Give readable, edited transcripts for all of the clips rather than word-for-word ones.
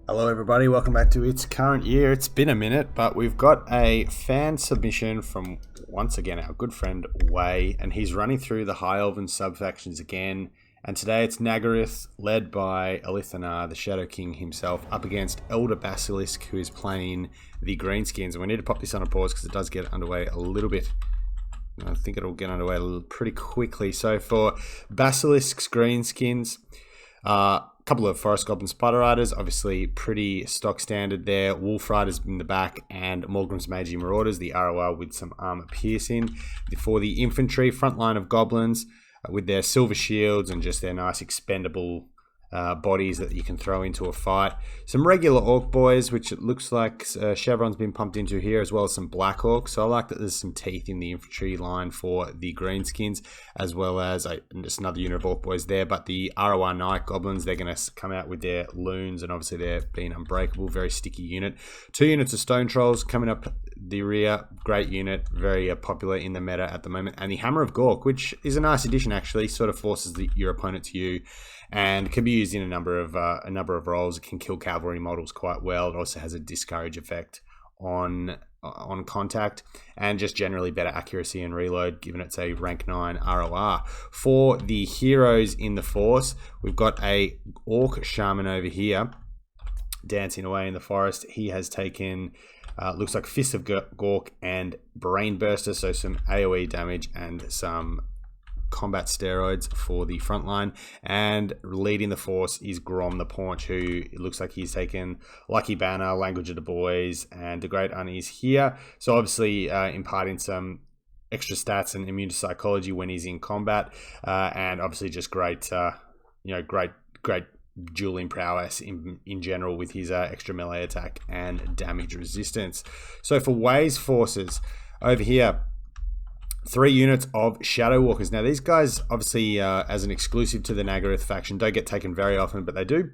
Hello everybody, welcome back to It's Current Year. It's been a minute, but we've got a fan submission from, once again, our good friend Waaaagh, and he's running through the High Elven sub-factions again. And today it's Nagarythe, led by Elithanar, the Shadow King himself, up against Elder Basilisk, who is playing the Greenskins. And we need to pop this on a pause because it does get underway a little bit. I think it'll get underway pretty quickly. So for Basilisk's Greenskins, couple of Forest Goblin Spider Riders, obviously pretty stock standard there. Wolf Riders in the back, and Morgrim's Magi Marauders, the ROR with some armor piercing. For the infantry, front line of goblins with their silver shields and just their nice expendable bodies that you can throw into a fight. Some regular Orc boys, which it looks like Chevron's been pumped into here, as well as some Black Orcs. So I like that there's some teeth in the infantry line for the Greenskins, as well as just another unit of Orc boys there. But the ROR Knight Goblins, they're going to come out with their loons, and obviously they're being unbreakable, very sticky unit. 2 units of Stone Trolls coming up the rear, great unit, very popular in the meta at the moment. And the Hammer of Gork, which is a nice addition actually, sort of forces your opponent to you, and can be used in a number of roles. It can kill cavalry models quite well. It also has a discourage effect on contact, and just generally better accuracy and reload, given it's a rank 9 ROR. For the heroes in the force, we've got a Orc Shaman over here, dancing away in the forest. He has taken, looks like Fist of Gork and Brain Burster, so some AoE damage and some combat steroids for the front line. And leading the force is Grom the Paunch, who it looks like he's taken Lucky Banner, Language of the Boys, and the Great Unease here. So obviously imparting some extra stats and immune to psychology when he's in combat, and obviously just great, great dueling prowess in general with his extra melee attack and damage resistance. So for Waaaagh's forces over here, 3 units of Shadow Walkers. Now these guys, obviously as an exclusive to the Nagarythe faction, don't get taken very often, but they do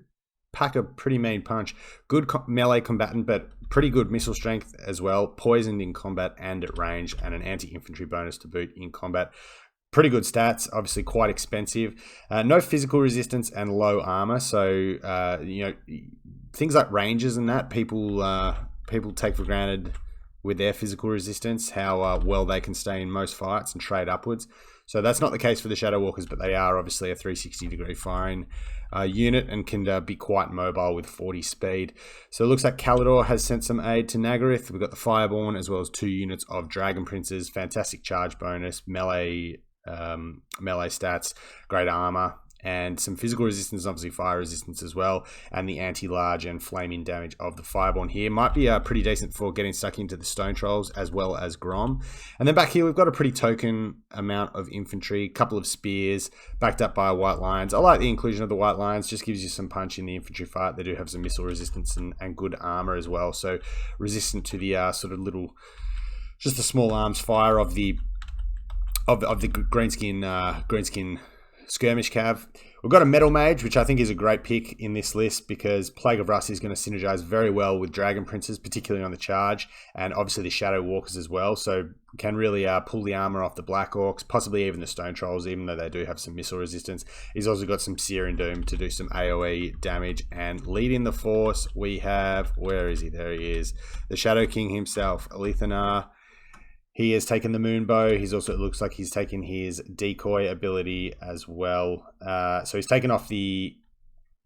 pack a pretty mean punch. Good melee combatant, but pretty good missile strength as well. Poisoned in combat and at range, and an anti-infantry bonus to boot in combat. Pretty good stats, obviously quite expensive. No physical resistance and low armor, so things like ranges and that people take for granted with their physical resistance, how well they can stay in most fights and trade upwards. So that's not the case for the Shadow Walkers, but they are obviously a 360-degree firing unit and can be quite mobile with 40 speed. So it looks like Calidor has sent some aid to Nagarythe. We've got the Fireborn, as well as 2 units of Dragon Princes, fantastic charge bonus, melee stats, great armor, and some physical resistance, obviously fire resistance as well, and the anti-large and flaming damage of the Fireborn here might be pretty decent for getting stuck into the Stone Trolls as well as Grom. And then back here we've got a pretty token amount of infantry, a couple of spears backed up by White Lions. I like the inclusion of the White Lions, just gives you some punch in the infantry fight. They do have some missile resistance and good armor as well, so resistant to the sort of little, just the small arms fire of the Greenskin skirmish cav. We've got a Metal Mage, which I think is a great pick in this list because Plague of Rust is going to synergize very well with Dragon Princes, particularly on the charge, and obviously the Shadow Walkers as well, so can really pull the armor off the Black Orcs, possibly even the Stone Trolls, even though they do have some missile resistance. He's also got some Searing Doom to do some AoE damage. And leading the force, we have, where is he? There he is, the Shadow King himself, Elithanar. He has taken the Moonbow. He's also, it looks like he's taken his decoy ability as well. So he's taken off the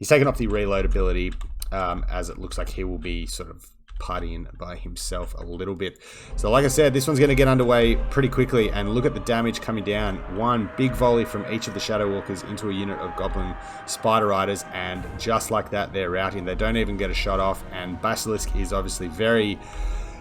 reload ability, as it looks like he will be sort of partying by himself a little bit. So like I said, this one's going to get underway pretty quickly, and look at the damage coming down. One big volley from each of the Shadow Walkers into a unit of Goblin Spider Riders, and just like that, they're routing. They don't even get a shot off, and Basilisk is obviously very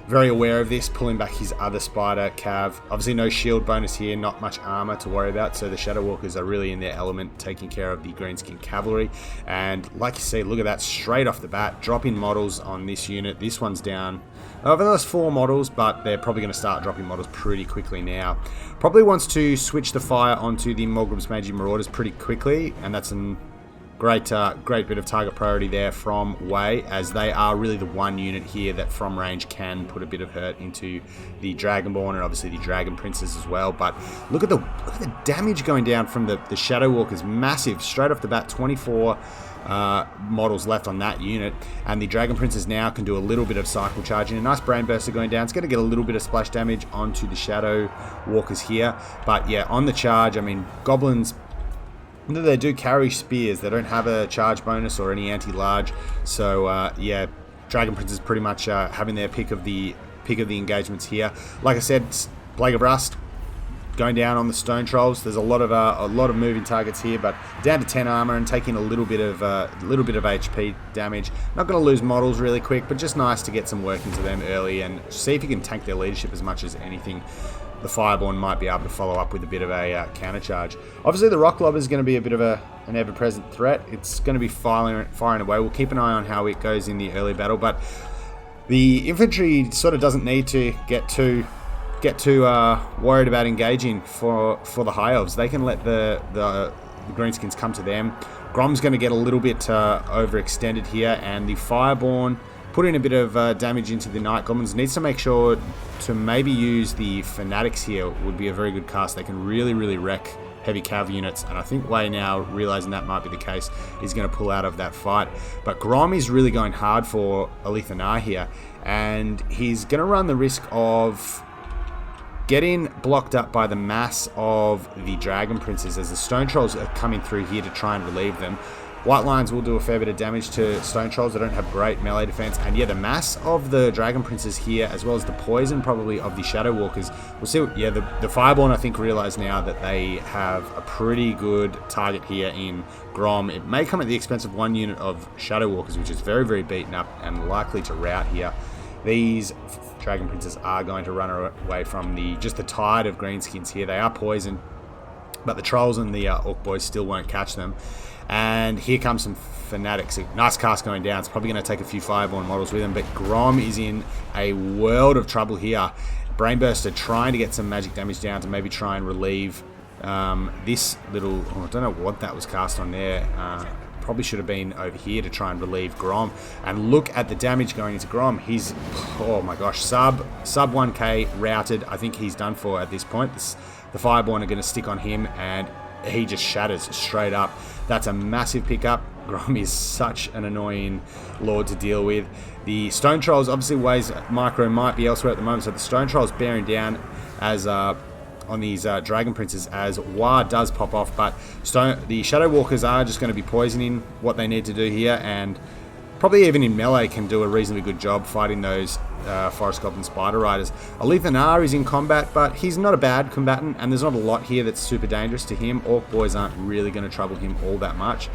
aware of this, pulling back his other spider cav. Obviously no shield bonus here, not much armor to worry about, so the Shadow Walkers are really in their element, taking care of the Greenskin cavalry. And like you see, look at that, straight off the bat, dropping models on this unit. This one's down over those 4 models, but they're probably going to start dropping models pretty quickly now. Probably wants to switch the fire onto the Morgrim's Magi Marauders pretty quickly, and that's an great bit of target priority there from Waaaagh, as they are really the one unit here that from range can put a bit of hurt into the Dragonborn and obviously the Dragon Princes as well. But look at the damage going down from the Shadow Walkers, massive straight off the bat. 24 models left on that unit, and the Dragon Princes now can do a little bit of cycle charging. A nice Brain Burster going down. It's going to get a little bit of splash damage onto the Shadow Walkers here, but yeah, on the charge, I mean, Goblins, they do carry spears. They don't have a charge bonus or any anti-large, so yeah, Dragon Princes pretty much having their pick of the engagements here. Like I said, Plague of Rust going down on the Stone Trolls. There's a lot of moving targets here, but down to 10 armor and taking a little bit of HP damage. Not going to lose models really quick, but just nice to get some work into them early and see if you can tank their leadership as much as anything. The Fireborn might be able to follow up with a bit of a counter charge. Obviously, the Rock Lobber is going to be a bit of an ever-present threat. It's going to be firing away. We'll keep an eye on how it goes in the early battle, but the infantry sort of doesn't need to get too worried about engaging for the High Elves. They can let the Greenskins come to them. Grom's going to get a little bit overextended here, and the Fireborn putting a bit of damage into the Night Goblins. Needs to make sure to maybe use the Fanatics here. Would be a very good cast. They can really wreck heavy cav units, and I think Waaaagh, now realizing that might be the case, is going to pull out of that fight. But Grom is really going hard for Untitled here, and he's going to run the risk of getting blocked up by the mass of the Dragon Princes as the Stone Trolls are coming through here to try and relieve them. White Lions will do a fair bit of damage to Stone Trolls. They don't have great melee defense, and yeah, the mass of the Dragon Princes here, as well as the poison probably of the Shadow Walkers. We'll see. Yeah, the Fireborn, I think, realize now that they have a pretty good target here in Grom. It may come at the expense of one unit of Shadow Walkers, which is very beaten up and likely to rout here. These Dragon Princes are going to run away from just the tide of Greenskins here. They are poisoned, but the Trolls and the Orc Boys still won't catch them. And here comes some Fanatics. A nice cast going down. It's probably going to take a few Fireborn models with him, but Grom is in a world of trouble here. Brainburster trying to get some magic damage down to maybe try and relieve this little... I don't know what that was cast on there. Probably should have been over here to try and relieve Grom. And look at the damage going into Grom. He's, oh my gosh, sub 1k routed. I think he's done for at this point. The Fireborn are going to stick on him, and he just shatters straight up. That's a massive pickup. Grom is such an annoying lord to deal with. The Stone Trolls, obviously Waaagh's micro might be elsewhere at the moment, so the Stone Trolls bearing down as on these Dragon Princes as Waaaagh does pop off, but the Shadow Walkers are just going to be poisoning what they need to do here, and probably even in melee can do a reasonably good job fighting those Forest Goblin Spider Riders. Untitled is in combat, but he's not a bad combatant, and there's not a lot here that's super dangerous to him. Orc Boys aren't really going to trouble him all that much,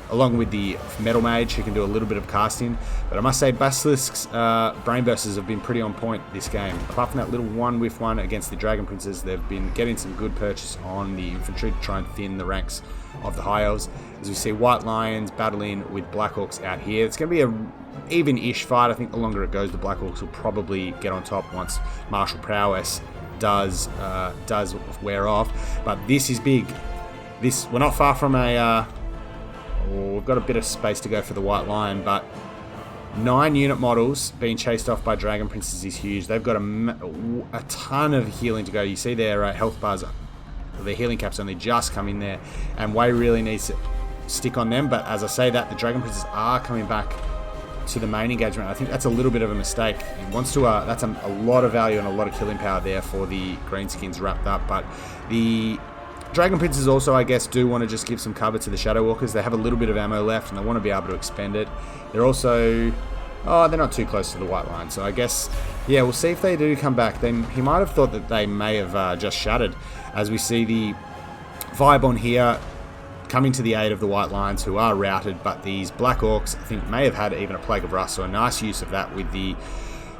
along with the Metal Mage, who can do a little bit of casting. But I must say, Basilisk's Brainbursters have been pretty on point this game. Apart from that little one with one against the Dragon Princes, they've been getting some good purchase on the infantry to try and thin the ranks of the High Elves. As we see White Lions battling with Black Orcs out here. It's going to be a even-ish fight. I think the longer it goes, the Black Orcs will probably get on top once martial prowess does wear off. But this is big. We're not far from a... we've got a bit of space to go for the White Lion, but 9 unit models being chased off by Dragon Princes is huge. They've got a ton of healing to go. You see their health bars, their healing caps only just come in there, and Waaaagh really needs to stick on them. But as I say that, the Dragon Princes are coming back to the main engagement. I think that's a little bit of a mistake. He wants to. That's a lot of value and a lot of killing power there for the Greenskins wrapped up, but the Dragon Princes also, I guess, do want to just give some cover to the Shadow Walkers. They have a little bit of ammo left, and they want to be able to expend it. They're also... oh, they're not too close to the White Line, so I guess... yeah, we'll see if they do come back. He might have thought that they may have just shattered, as we see the Fireborn here coming to the aid of the White Lions, who are routed, but these Black Orcs, I think, may have had even a Plague of Rust, so a nice use of that with the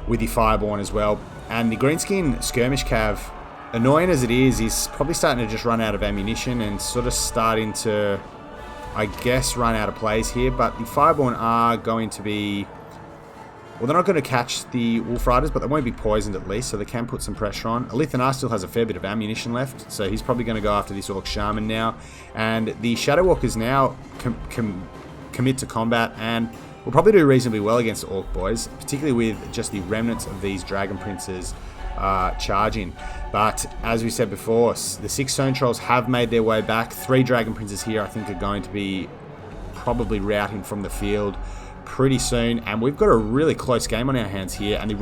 Fireborn as well. And the Greenskin Skirmish Cav, annoying as it is, he's probably starting to just run out of ammunition and sort of starting to, I guess, run out of plays here. But the Fireborn are going to be Well, they're not going to catch the Wolf Riders, but they won't be poisoned at least, so they can put some pressure on. Elithanar still has a fair bit of ammunition left, so he's probably going to go after this Orc Shaman now. And the Shadow Walkers now commit to combat, and will probably do reasonably well against the Orc boys, particularly with just the remnants of these Dragon Princes charging. But as we said before, the 6 Stone Trolls have made their way back. 3 Dragon Princes here I think are going to be probably routing from the field pretty soon, and we've got a really close game on our hands here, and the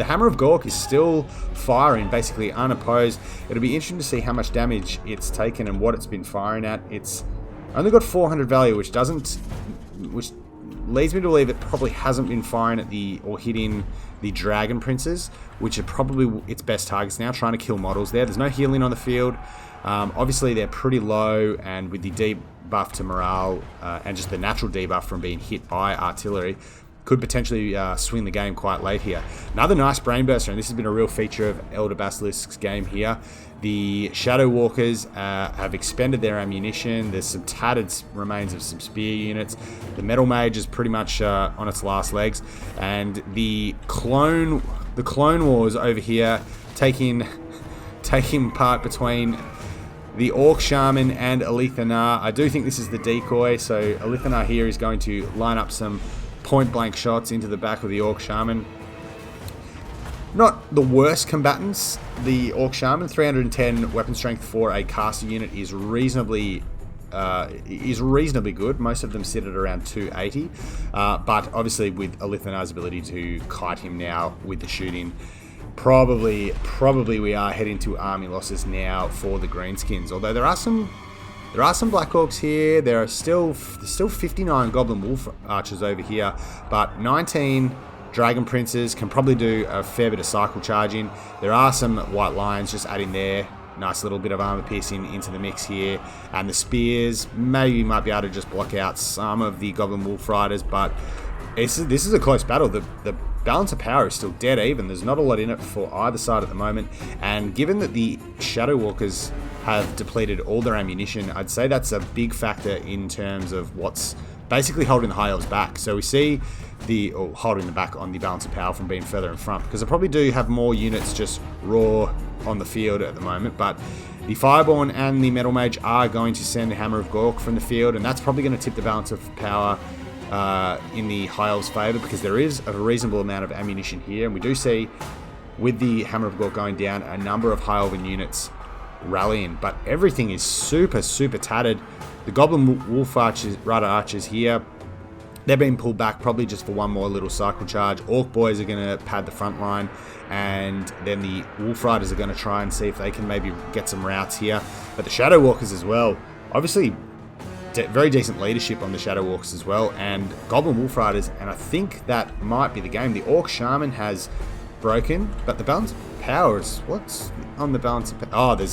Hammer of Gork is still firing basically unopposed. It'll be interesting to see how much damage it's taken and what it's been firing at. It's only got 400 value, which leads me to believe it probably hasn't been firing at or hitting the Dragon Princes, which are probably its best targets now, trying to kill models there. There's no healing on the field. Obviously they're pretty low, and with the debuff to morale and just the natural debuff from being hit by artillery, could potentially swing the game quite late here. Another nice Brain Burster, and this has been a real feature of Elder Basilisk's game here. The Shadow Walkers have expended their ammunition. There's some tattered remains of some spear units. The Metal Mage is pretty much on its last legs, and the Clone Wars over here taking part between the Orc Shaman and Elithanar. I do think this is the decoy, so Elithanar here is going to line up some point-blank shots into the back of the Orc Shaman. Not the worst combatants. The Orc Shaman, 310 weapon strength for a caster unit is reasonably good. Most of them sit at around 280, but obviously with Elithanar's ability to kite him now with the shooting, probably we are heading to army losses now for the Greenskins. Although there are some Black Orcs here. There's still 59 Goblin Wolf Archers over here, but 19 Dragon Princes can probably do a fair bit of cycle charging. There are some White Lions just adding their nice little bit of armor piercing into the mix here, and the spears maybe might be able to just block out some of the Goblin Wolf Riders, but this is a close battle. The balance of power is still dead even. There's not a lot in it for either side at the moment, and given that the Shadow Walkers have depleted all their ammunition, I'd say that's a big factor in terms of what's basically holding the High Elves back. So we see holding them back on the balance of power from being further in front, because they probably do have more units just raw on the field at the moment, but the Fireborn and the Metal Mage are going to send the Hammer of Gork from the field, and that's probably going to tip the balance of power in the High Elves' favour, because there is a reasonable amount of ammunition here, and we do see, with the Hammer of Gork going down, a number of High Elven units rallying, but everything is super tattered. The Goblin Wolf Rider Archers here, they're being pulled back probably just for one more little cycle charge. Orc boys are going to pad the front line, and then the Wolf Riders are going to try and see if they can maybe get some routes here. But the Shadow Walkers as well, obviously very decent leadership on the Shadow Walkers as well, and Goblin Wolf Riders, and I think that might be the game. The Orc Shaman has broken, but the balance of power is, what's on the balance of power? Oh,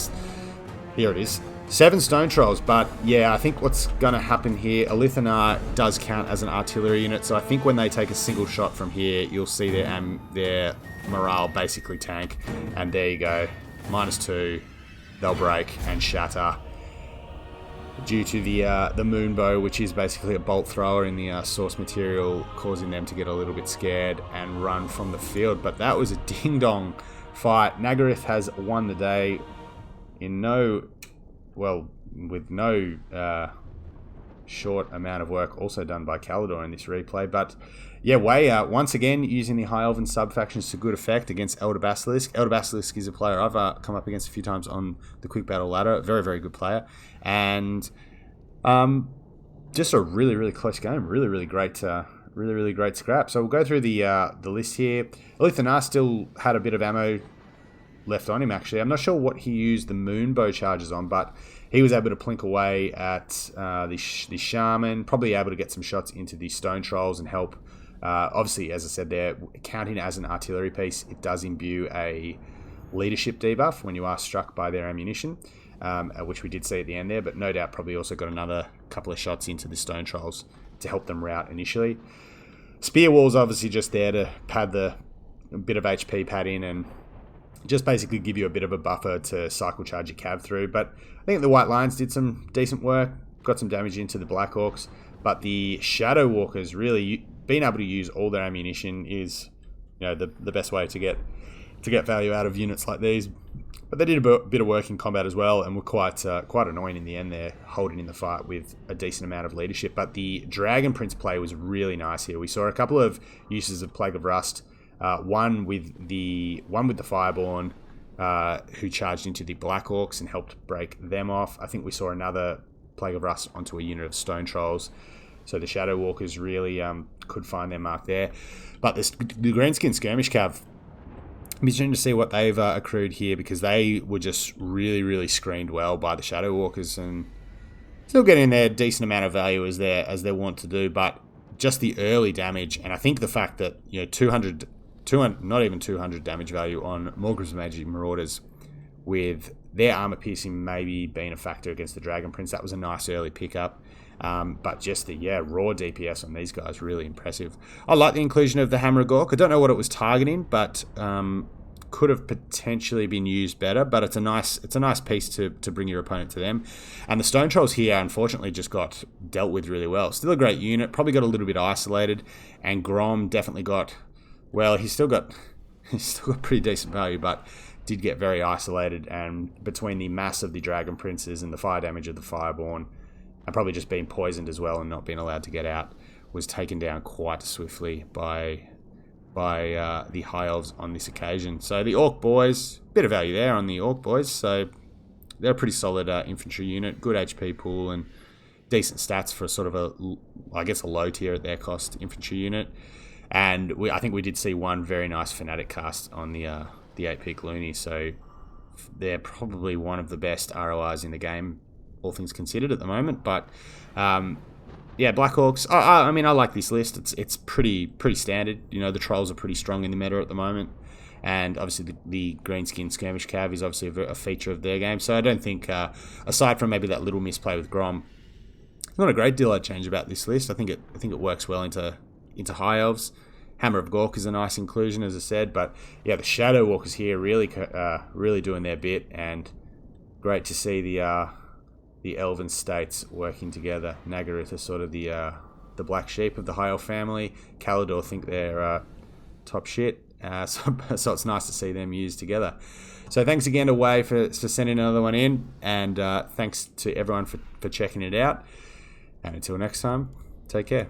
here it is. 7 Stone Trolls, but yeah, I think what's going to happen here, Elithanar does count as an artillery unit, so I think when they take a single shot from here, you'll see their morale basically tank, and there you go, -2, they'll break and shatter due to the moon bow, which is basically a bolt thrower in the source material, causing them to get a little bit scared and run from the field. But that was a ding-dong fight. Nagarythe has won the day with no short amount of work also done by Kalidor in this replay. But yeah, Waaaagh once again using the High Elven sub-factions to good effect against Elder Basilisk. Elder Basilisk is a player I've come up against a few times on the Quick Battle ladder. Very good player. And just a really close game. Really great scrap. So we'll go through the list here. Elithanar still had a bit of ammo left on him, actually. I'm not sure what he used the moonbow charges on, but he was able to plink away at the Shaman, probably able to get some shots into the Stone Trolls and help. Obviously, as I said there, counting as an artillery piece, it does imbue a leadership debuff when you are struck by their ammunition, which we did see at the end there, but no doubt probably also got another couple of shots into the Stone Trolls to help them rout initially. Spear Wall's obviously just there to pad a bit of HP pad in and just basically give you a bit of a buffer to cycle charge your cav through. But I think the White Lions did some decent work, got some damage into the Black Orcs, but the Shadow Walkers really being able to use all their ammunition is, the best way to get value out of units like these. But they did a bit of work in combat as well, and were quite annoying in the end there, holding in the fight with a decent amount of leadership. But the Dragon Prince play was really nice here. We saw a couple of uses of Plague of Rust. One with the Fireborn, who charged into the Black Orcs and helped break them off. I think we saw another Plague of Rust onto a unit of Stone Trolls. So the Shadow Walkers really could find their mark there. But the Greenskin Skirmish Cav, I'm interested to see what they've accrued here, because they were just really, really screened well by the Shadow Walkers and still getting their decent amount of value as they want to do. But just the early damage, and I think the fact that 200, not even 200 damage value on Morgrim's Magic Marauders, with their armor piercing maybe being a factor against the Dragon Prince, that was a nice early pickup. But just the raw DPS on these guys, really impressive. I like the inclusion of the Hammer of Gork. I don't know what it was targeting, but could have potentially been used better. But it's a nice piece to bring your opponent to them. And the Stone Trolls here, unfortunately, just got dealt with really well. Still a great unit, probably got a little bit isolated. And Grom definitely got, well, he's still got pretty decent value, but did get very isolated. And between the mass of the Dragon Princes and the fire damage of the Fireborn, and probably just being poisoned as well and not being allowed to get out, was taken down quite swiftly by the High Elves on this occasion. So the Orc boys, bit of value there on the Orc boys. So they're a pretty solid infantry unit, good HP pool and decent stats for sort of a low tier at their cost infantry unit. And I think we did see one very nice Fanatic cast on the 8-peak Looney. So they're probably one of the best RORs in the game, all things considered at the moment. But Black Orcs, I mean, I like this list. It's pretty standard. The Trolls are pretty strong in the meta at the moment, and obviously the Greenskin Skirmish Cav is obviously a feature of their game. So I don't think, aside from maybe that little misplay with Grom, not a great deal I'd change about this list. I think it works well into High Elves. Hammer of Gork is a nice inclusion, as I said, but the Shadow Walkers here really doing their bit, and great to see the Elven states working together. Nagarythe is sort of the black sheep of the High Elf family. Kalador think they're top shit, so it's nice to see them used together. So thanks again to Waaaagh for sending another one in, and thanks to everyone for checking it out. And until next time, take care.